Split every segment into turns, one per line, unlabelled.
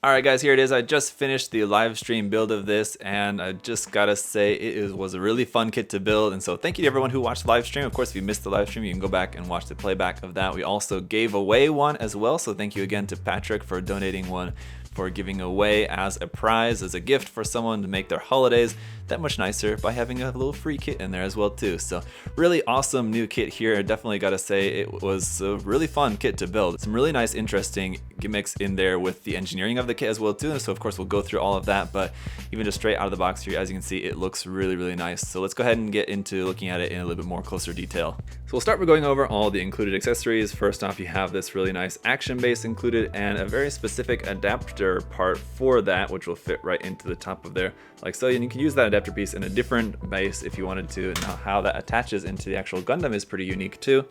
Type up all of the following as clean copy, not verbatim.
Alright guys, here it is. I just finished the live stream build of this, and I just gotta say was a really fun kit to build. And so thank you to everyone who watched the live stream. Of course, if you missed the live stream, you can go back and watch the playback of that. We also gave away one as well, so thank you again to Patrick for donating one for giving away as a prize, as a gift for someone to make their holidays that much nicer by having a little free kit in there as well too. So really awesome new kit here. I definitely gotta say it was a really fun kit to build. Some really nice, interesting gimmicks in there with the engineering of the kit as well too. And so of course we'll go through all of that, but even just straight out of the box here, as you can see, it looks really, really nice. So let's go ahead and get into looking at it in a little bit more closer detail. So we'll start by going over all the included accessories. First off, you have this really nice action base included and a very specific adapter part for that, which will fit right into the top of there like so. And you can use that adapter piece in a different base if you wanted to. Now how that attaches into the actual Gundam is pretty unique too.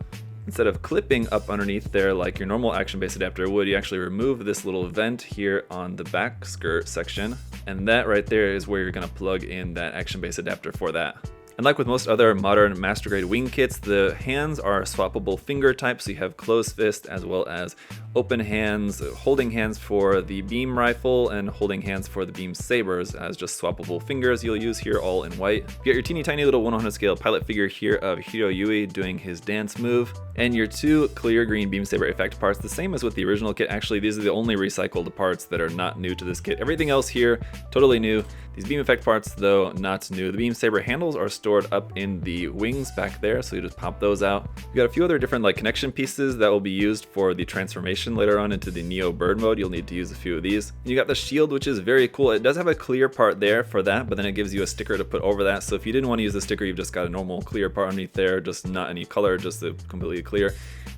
Instead of clipping up underneath there like your normal action base adapter would, you actually remove this little vent here on the back skirt section, and that right there is where you're going to plug in that action base adapter for that. And like with most other modern master grade wing kits, the hands are swappable finger type, so you have closed fist as well as open hands, holding hands for the beam rifle and holding hands for the beam sabers as just swappable fingers you'll use here all in white. You got your teeny tiny little 1/100 scale pilot figure here of Hiro Yui doing his dance move, and your two clear green beam saber effect parts, the same as with the original kit. Actually, these are the only recycled parts that are not new to this kit. Everything else here, totally new. These beam effect parts, though, not new. The beam saber handles are stored up in the wings back there, so you just pop those out. You got a few other different like connection pieces that will be used for the transformation later on into the Neo Bird mode. You'll need to use a few of these. And you got the shield, which is very cool. It does have a clear part there for that, but then it gives you a sticker to put over that. So if you didn't want to use the sticker, you've just got a normal clear part underneath there, just not any color, just a completely clear.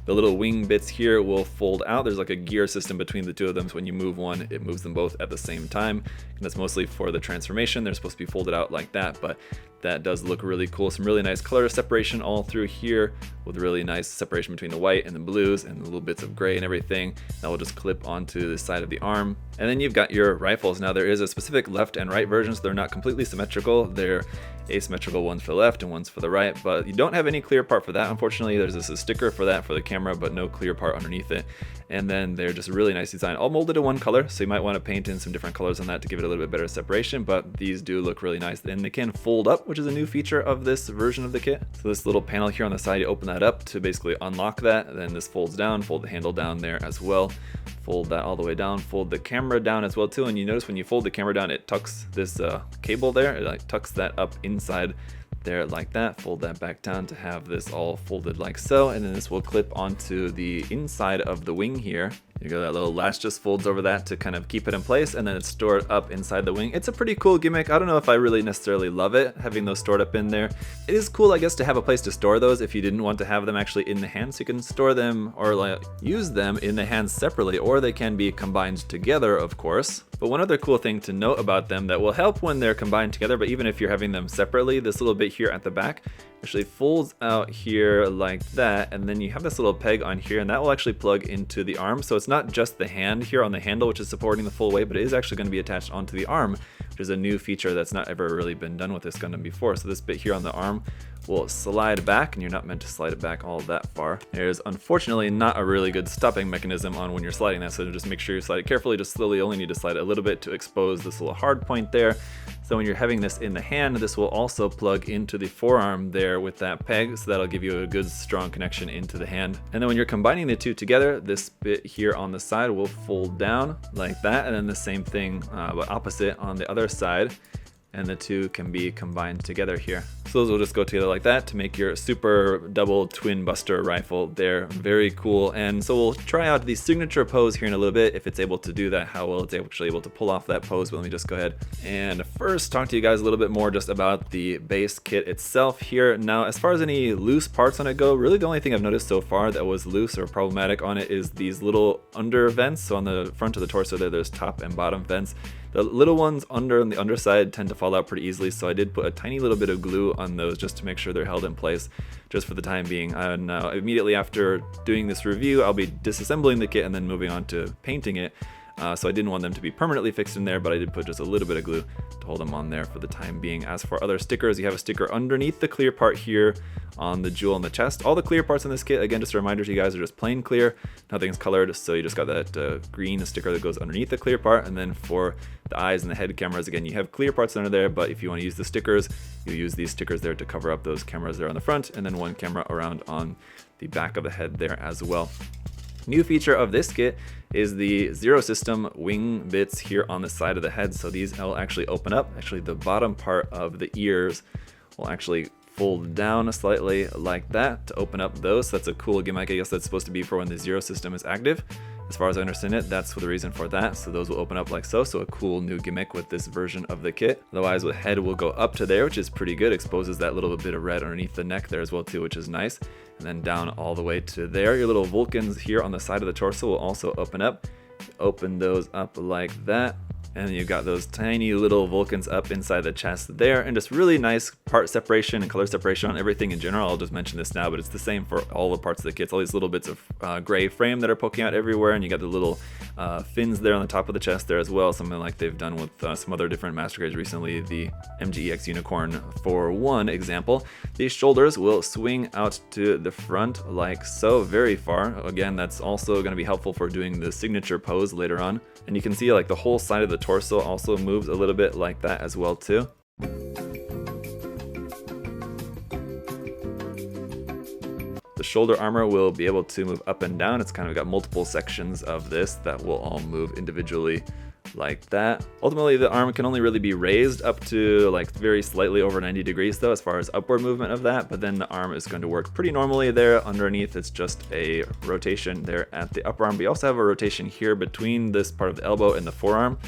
The little wing bits here will fold out. There's like a gear system between the two of them, so when you move one, it moves them both at the same time. And that's mostly for the transformation. They're supposed to be folded out like that, but that does look really cool. Some really nice color separation all through here with really nice separation between the white and the blues and the little bits of gray and everything. That will just clip onto the side of the arm. And then you've got your rifles. Now there is a specific left and right version, so they're not completely symmetrical. They're asymmetrical, ones for the left and ones for the right, but you don't have any clear part for that. Unfortunately, there's a sticker for that for the camera, but no clear part underneath it. And then they're just a really nice design, all molded in one color, so you might want to paint in some different colors on that to give it a little bit better separation, but these do look really nice. And they can fold up, which is a new feature of this version of the kit. So this little panel here on the side, you open that up to basically unlock that, then this folds down, fold the handle down there as well, fold that all the way down, fold the camera down as well too. And you notice when you fold the camera down, it tucks this cable there, it like tucks that up inside there like that. Fold that back down to have this all folded like so, and then this will clip onto the inside of the wing here. You got that little latch just folds over that to kind of keep it in place, and then it's stored up inside the wing. It's a pretty cool gimmick. I don't know if I really necessarily love it, having those stored up in there. It is cool, I guess, to have a place to store those if you didn't want to have them actually in the hand, so you can store them or like use them in the hands separately, or they can be combined together, of course. But one other cool thing to note about them that will help when they're combined together, but even if you're having them separately, this little bit here at the back actually folds out here like that, and then you have this little peg on here, and that will actually plug into the arm. So it's not just the hand here on the handle which is supporting the full weight, but it is actually going to be attached onto the arm, which is a new feature that's not ever really been done with this Gundam before. So this bit here on the arm will slide back, and you're not meant to slide it back all that far. There's unfortunately not a really good stopping mechanism on when you're sliding that, so just make sure you slide it carefully, just slowly. Only need to slide it a little bit to expose this little hard point there. So when you're having this in the hand, this will also plug into the forearm there with that peg, so that'll give you a good strong connection into the hand. And then when you're combining the two together, this bit here on the side will fold down like that, and then the same thing but opposite on the other side, and the two can be combined together here. So those will just go together like that to make your super double twin buster rifle there. Very cool. And so we'll try out the signature pose here in a little bit, if it's able to do that, how well it's actually able to pull off that pose. But let me just go ahead and first talk to you guys a little bit more just about the base kit itself here. Now, as far as any loose parts on it go, really the only thing I've noticed so far that was loose or problematic on it is these little under vents. So on the front of the torso there's top and bottom vents. The little ones under on the underside tend to fall out pretty easily, so I did put a tiny little bit of glue on those just to make sure they're held in place just for the time being. And immediately after doing this review, I'll be disassembling the kit and then moving on to painting it. so I didn't want them to be permanently fixed in there, but I did put just a little bit of glue to hold them on there for the time being. As for other stickers, you have a sticker underneath the clear part here on the jewel and the chest. All the clear parts in this kit, again, just a reminder to you guys, are just plain clear, nothing's colored, so you just got that green sticker that goes underneath the clear part. And then for the eyes and the head cameras, again, you have clear parts under there, but if you want to use the stickers, you use these stickers there to cover up those cameras there on the front, and then one camera around on the back of the head there as well. New feature of this kit is the Zero System wing bits here on the side of the head. So these will actually open up. Actually, the bottom part of the ears will actually fold down slightly like that to open up those. So that's a cool gimmick. I guess that's supposed to be for when the Zero System is active. As far as I understand it, that's the reason for that. So those will open up like so. So a cool new gimmick with this version of the kit. Otherwise, the head will go up to there, which is pretty good. Exposes that little bit of red underneath the neck there as well too, which is nice. And then down all the way to there. Your little Vulcans here on the side of the torso will also open up. Open those up like that. And you've got those tiny little Vulcans up inside the chest there, and just really nice part separation and color separation on everything in general. I'll just mention this now, but it's the same for all the parts of the kits. All these little bits of gray frame that are poking out everywhere, and you got the little fins there on the top of the chest there as well, something like they've done with some other different master grades recently, the MGEX Unicorn for one example. These shoulders will swing out to the front like so, very far. Again, that's also going to be helpful for doing the signature pose later on. And you can see like the whole side of the torso also moves a little bit like that as well too. The shoulder armor will be able to move up and down. It's kind of got multiple sections of this that will all move individually like that. Ultimately, the arm can only really be raised up to like very slightly over 90 degrees though, as far as upward movement of that, but then the arm is going to work pretty normally there. Underneath, it's just a rotation there at the upper arm. We also have a rotation here between this part of the elbow and the forearm.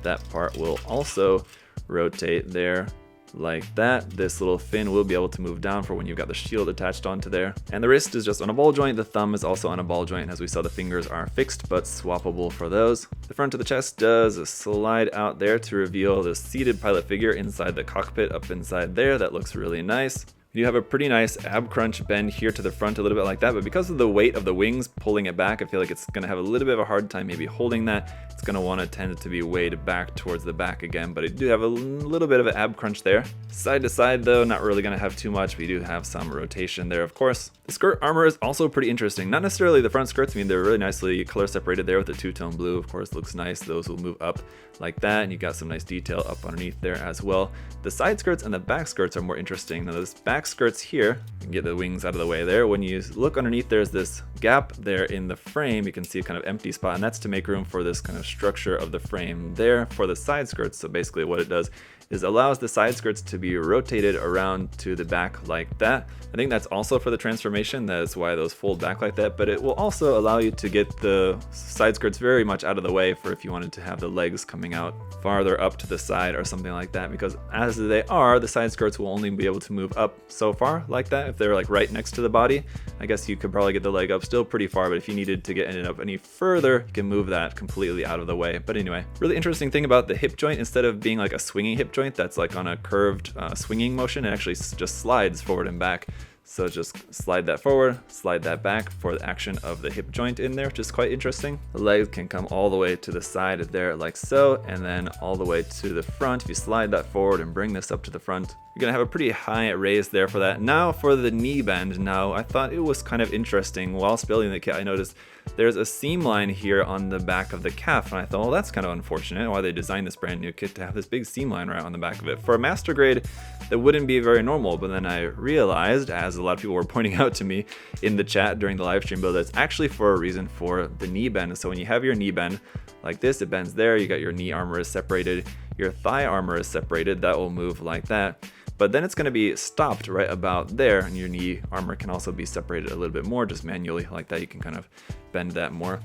That part will also rotate there like that. This little fin will be able to move down for when you've got the shield attached onto there. And the wrist is just on a ball joint. The thumb is also on a ball joint. As we saw, the fingers are fixed but swappable for those. The front of the chest does slide out there to reveal the seated pilot figure inside the cockpit up inside there. That looks really nice. You have a pretty nice ab crunch bend here to the front a little bit like that, but because of the weight of the wings pulling it back, I feel like it's going to have a little bit of a hard time maybe holding that. It's going to want to tend to be weighed back towards the back again, but I do have a little bit of an ab crunch there. Side to side though, not really going to have too much, but you do have some rotation there, of course. The skirt armor is also pretty interesting. Not necessarily the front skirts. I mean, they're really nicely color separated there with the two-tone blue, of course, looks nice. Those will move up like that, and you got some nice detail up underneath there as well. The side skirts and the back skirts are more interesting. Now those back skirts here, you can get the wings out of the way there. When you look underneath, there's this gap there in the frame. You can see a kind of empty spot, and that's to make room for this kind of structure of the frame there for the side skirts. So basically what it does is allows the side skirts to be rotated around to the back like that. I think that's also for the transformation. That's why those fold back like that, but it will also allow you to get the side skirts very much out of the way for if you wanted to have the legs coming out farther up to the side or something like that, because as they are, the side skirts will only be able to move up so far like that. If they're like right next to the body, I guess you could probably get the leg up still pretty far, but if you needed to get it up any further, you can move that completely out of the way. But anyway, really interesting thing about the hip joint, instead of being like a swinging hip joint that's like on a curved swinging motion, it actually just slides forward and back. So just slide that forward, slide that back for the action of the hip joint in there, which is quite interesting. The legs can come all the way to the side there like so, and then all the way to the front. If you slide that forward and bring this up to the front, you're gonna have a pretty high raise there for that. Now for the knee bend. Now I thought it was kind of interesting. Whilst building the kit, I noticed there's a seam line here on the back of the calf, and I thought, well, that's kind of unfortunate why they designed this brand new kit to have this big seam line right on the back of it. For a master grade, that wouldn't be very normal, but then I realized, as a lot of people were pointing out to me in the chat during the live stream build, that's actually for a reason for the knee bend. So when you have your knee bend like this, it bends there, you got your knee armor is separated, your thigh armor is separated, that will move like that. But then it's going to be stopped right about there, and your knee armor can also be separated a little bit more, just manually like that. You can kind of bend that more.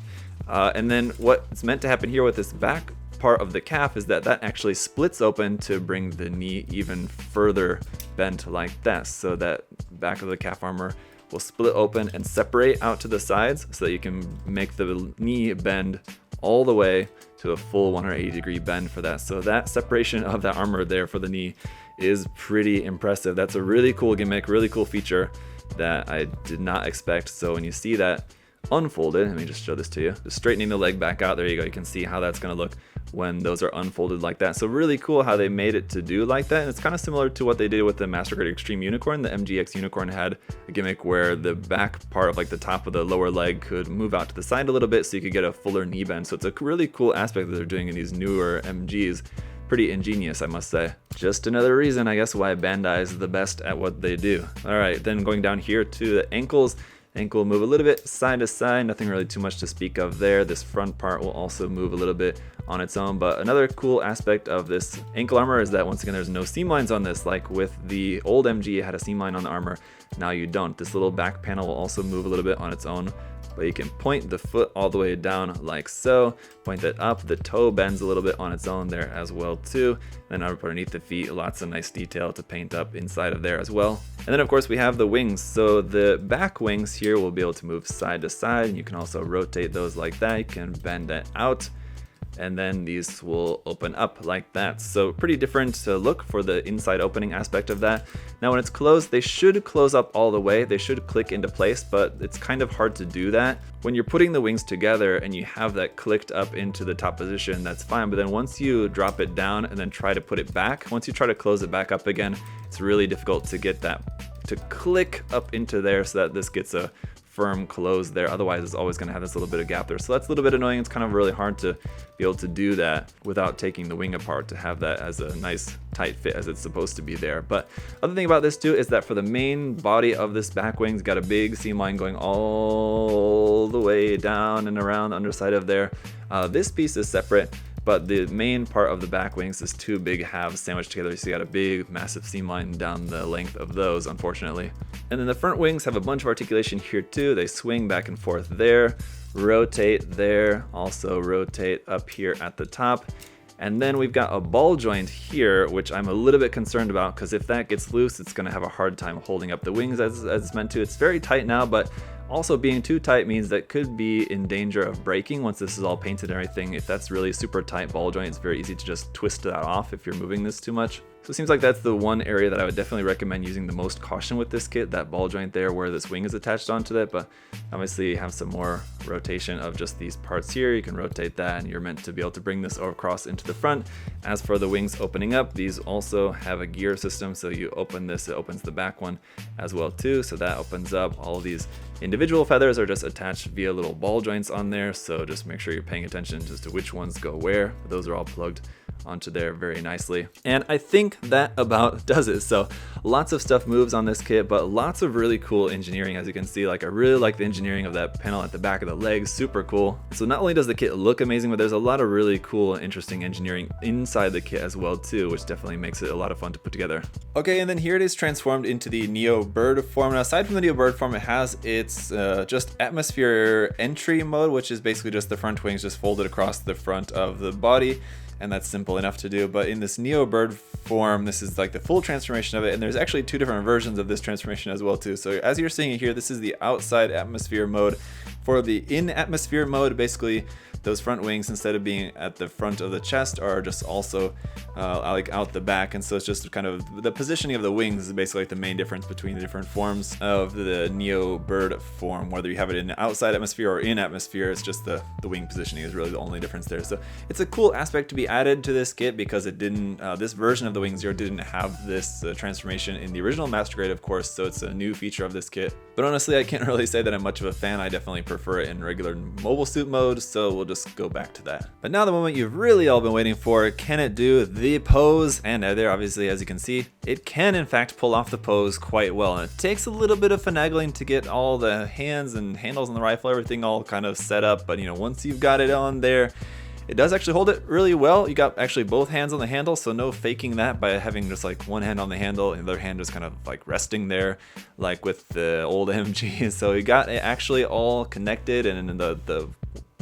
And then what's meant to happen here with this back part of the calf is that actually splits open to bring the knee even further bent like that. So that back of the calf armor will split open and separate out to the sides so that you can make the knee bend all the way to a full 180-degree bend for that. So that separation of that armor there for the knee is pretty impressive. That's a really cool gimmick, really cool feature that I did not expect. So when you see that unfolded. Let me just show this to you. Just straightening the leg back out. There you go. You can see how that's going to look when those are unfolded like that. So really cool how they made it to do like that. And it's kind of similar to what they did with the Master Grade Extreme Unicorn. The MGX Unicorn had a gimmick where the back part of like the top of the lower leg could move out to the side a little bit so you could get a fuller knee bend. So it's a really cool aspect that they're doing in these newer MGs. Pretty ingenious, I must say. Just another reason, I guess, why Bandai is the best at what they do. All right, then going down here to the ankles. Ankle will move a little bit side to side, nothing really too much to speak of there. This front part will also move a little bit on its own, but another cool aspect of this ankle armor is that once again there's no seam lines on this. Like with the old MG, it had a seam line on the armor, now you don't. This little back panel will also move a little bit on its own, but you can point the foot all the way down like so, point it up, the toe bends a little bit on its own there as well too. Then underneath the feet, lots of nice detail to paint up inside of there as well. And then of course we have the wings. So the back wings here will be able to move side to side, and you can also rotate those like that. You can bend it out, and then these will open up like that. So pretty different look for the inside opening aspect of that. Now when it's closed, they should close up all the way. They should click into place, but it's kind of hard to do that. When you're putting the wings together and you have that clicked up into the top position, that's fine. But then once you drop it down and then try to put it back, once you try to close it back up again, it's really difficult to get that to click up into there so that this gets a firm close there. Otherwise it's always going to have this little bit of gap there. So that's a little bit annoying. It's kind of really hard to be able to do that without taking the wing apart to have that as a nice tight fit as it's supposed to be there. But other thing about this too is that for the main body of this back wing's got a big seam line going all the way down and around the underside of there. This piece is separate, but the main part of the back wings is two big halves sandwiched together, so you got a big massive seam line down the length of those, unfortunately. And then the front wings have a bunch of articulation here too. They swing back and forth there, rotate there, also rotate up here at the top. And then we've got a ball joint here, which I'm a little bit concerned about, because if that gets loose, it's going to have a hard time holding up the wings as it's meant to. It's very tight now, but also being too tight means that could be in danger of breaking once this is all painted and everything. If that's really super tight ball joint, it's very easy to just twist that off if you're moving this too much. So it seems like that's the one area that I would definitely recommend using the most caution with this kit, that ball joint there where this wing is attached onto it. But obviously you have some more rotation of just these parts here. You can rotate that and you're meant to be able to bring this across into the front. As for the wings opening up, these also have a gear system. So you open this, it opens the back one as well too. So that opens up. All of these individual feathers are just attached via little ball joints on there. So just make sure you're paying attention just to which ones go where. Those are all plugged onto there very nicely. And I think that about does it. So lots of stuff moves on this kit, but lots of really cool engineering. As you can see, like I really like the engineering of that panel at the back of the legs, super cool. So not only does the kit look amazing, but there's a lot of really cool and interesting engineering inside the kit as well too, which definitely makes it a lot of fun to put together. Okay, and then here it is transformed into the Neo Bird form. Now aside from the Neo Bird form, it has its just atmosphere entry mode, which is basically just the front wings just folded across the front of the body. And that's simple enough to do. But in this Neo Bird form, this is like the full transformation of it, and there's actually two different versions of this transformation as well too. So as you're seeing here, this is the outside atmosphere mode. For the in atmosphere mode, basically those front wings, instead of being at the front of the chest, are just also like out the back. And so it's just kind of the positioning of the wings is basically like the main difference between the different forms of the Neo Bird form. Whether you have it in the outside atmosphere or in atmosphere, it's just the wing positioning is really the only difference there. So it's a cool aspect to be added to this kit because it didn't, this version of the Wing Zero didn't have this transformation in the original Master Grade, of course, so it's a new feature of this kit. But honestly, I can't really say that I'm much of a fan. I definitely prefer it in regular mobile suit mode, so we'll just go back to that. But now the moment you've really all been waiting for, can it do the pose? And there, obviously, as you can see, it can in fact pull off the pose quite well. And it takes a little bit of finagling to get all the hands and handles on the rifle, everything all kind of set up. But you know, once you've got it on there, it does actually hold it really well. You got actually both hands on the handle, so no faking that by having just like one hand on the handle and the other hand just kind of like resting there like with the old MG. So you got it actually all connected, and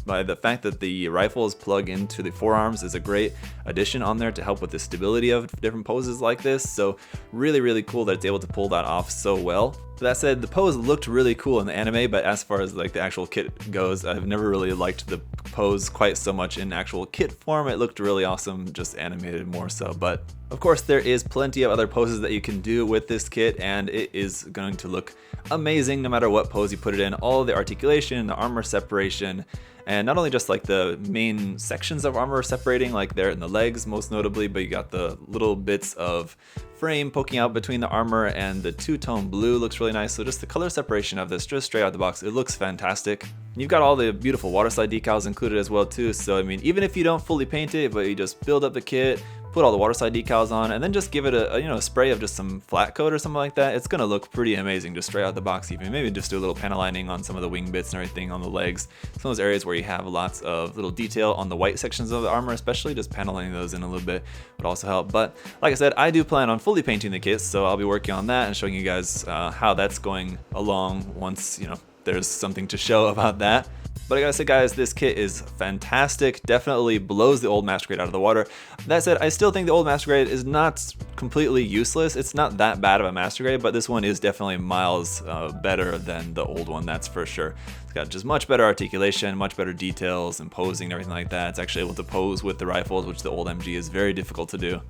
by the fact that the rifles plug into the forearms is a great addition on there to help with the stability of different poses like this. So really cool that it's able to pull that off so well. That said, the pose looked really cool in the anime, but as far as like the actual kit goes, I've never really liked the pose quite so much in actual kit form. It looked really awesome, just animated more so. But Of course, there is plenty of other poses that you can do with this kit, and it is going to look amazing no matter what pose you put it in. All the articulation, the armor separation, and not only just like the main sections of armor separating, like there in the legs most notably, but you got the little bits of frame poking out between the armor, and the two-tone blue looks really nice. So just the color separation of this, just straight out the box, it looks fantastic. You've got all the beautiful waterslide decals included as well too. So I mean, even if you don't fully paint it, but you just build up the kit, put all the waterslide decals on, and then just give it a spray of just some flat coat or something like that, it's gonna look pretty amazing just straight out the box. Even maybe just do a little panel lining on some of the wing bits and everything on the legs. Some of those areas where you have lots of little detail on the white sections of the armor, especially just paneling those in a little bit would also help. But like I said, I do plan on fully painting the kit, so I'll be working on that and showing you guys how that's going along once there's something to show about that. But I gotta say, guys, this kit is fantastic. Definitely blows the old Master Grade out of the water. That said, I still think the old Master Grade is not completely useless. It's not that bad of a Master Grade, but this one is definitely miles better than the old one, that's for sure. It's got just much better articulation, much better details and posing and everything like that. It's actually able to pose with the rifles, which the old MG is very difficult to do.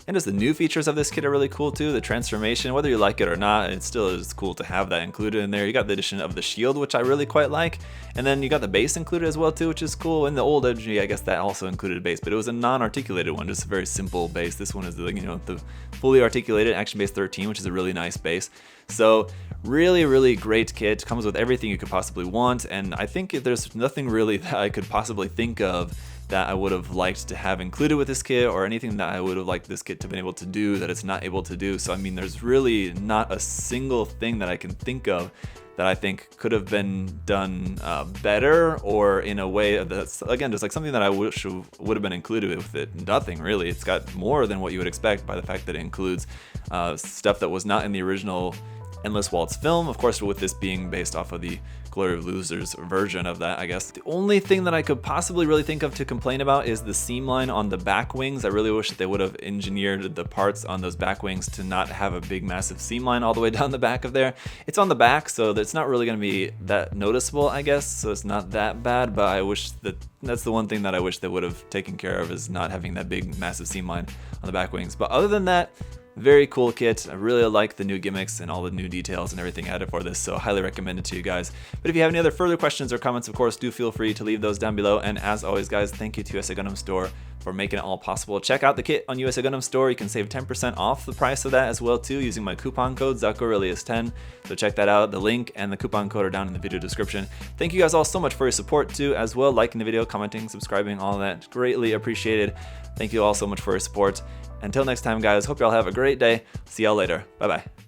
And just the new features of this kit are really cool too. The transformation, whether you like it or not, it still is cool to have that included in there. You got the addition of the shield, which I really quite like. And then you got the base included as well too, which is cool. In the old MG, I guess that also included a base, but it was a non-articulated one, just a very simple base. This one is the fully articulated Action Base 13, which is a really nice base. So really great kit. Comes with everything you could possibly want. And I think there's nothing really that I could possibly think of that I would have liked to have included with this kit, or anything that I would have liked this kit to be able to do that it's not able to do. So I mean, there's really not a single thing that I can think of that I think could have been done better, or in a way that's, again, just like something that I wish would have been included with it. Nothing really. It's got more than what you would expect by the fact that it includes stuff that was not in the original Endless Waltz film, of course, with this being based off of the Glory of Losers version of that, I guess. The only thing that I could possibly really think of to complain about is the seam line on the back wings. I really wish that they would have engineered the parts on those back wings to not have a big massive seam line all the way down the back of there. It's on the back, so it's not really going to be that noticeable, I guess, so it's not that bad, but I wish that's the one thing that I wish they would have taken care of, is not having that big massive seam line on the back wings. But other than that, very cool kit. I really like the new gimmicks and all the new details and everything added for this, so highly recommend it to you guys. But if you have any other further questions or comments, of course, do feel free to leave those down below. And as always, guys, thank you to USA Gundam Store for making it all possible. Check out the kit on USA Gundam Store. You can save 10% off the price of that as well too, using my coupon code ZakuAurelius10. So check that out. The link and the coupon code are down in the video description. Thank you guys all so much for your support too, as well, liking the video, commenting, subscribing, all that, greatly appreciated. Thank you all so much for your support. Until next time, guys, hope y'all have a great day. See y'all later. Bye bye.